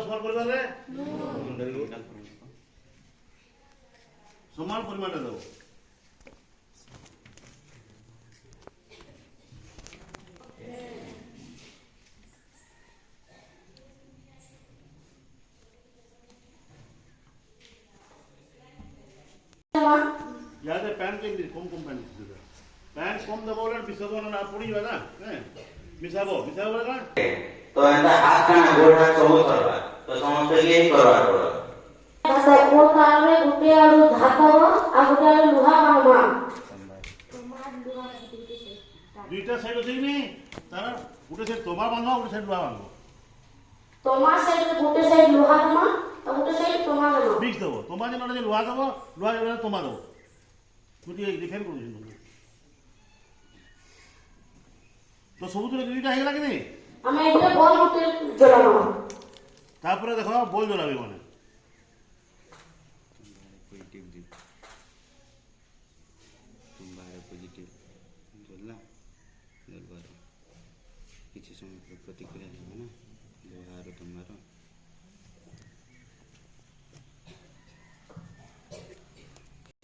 সমান পরিমাণে সমান পরিমাণে দেবো। যাতে প্যান কম কম প্যান দিতে প্যান কম দেবো বলে মিশাবো না পড়িবে না হ্যাঁ মিশাবো বলে না তো এটা হাত কানা গোড়া সব করবা তো সমস্ত এই করবার পড়ো আচ্ছা কোন কারণে গুটে আর ধাতব আর গুটে আর লোহা বানাবা দুইটা সাইড আছে নি তারা গুটে সাইড তোমার বাঁধবো গুটে সাইড লোহা বাঁধবো তোমার সাইড গুটে সাইড লোহা দেবা আর গুটে সাইড তোমার দেবা মিক্স দেবো তোমার যেন লোহা দেবো লোহা যেন তোমার দেবো তুই ডিফেন্ড করছিস তো সমুদ্রে দুইটা হয়ে গেল কি আমি এটা বল গুটে জ্বলাবো তারপরে দেখো বল জ্বলাবে মানে पॉजिटिव दी तुम बाहर पॉजिटिव बोलना बोलबार किसी समय प्रतिक्रिया देबो ना व्यवहार तुम्हारा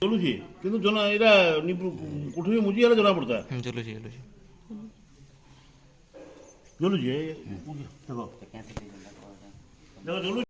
চলুছি কিন্তু জনা এটা কুঠুরি মুজি গেলে জনা পড়তা চলুছি চলুছি দেখো দেখো চলুছি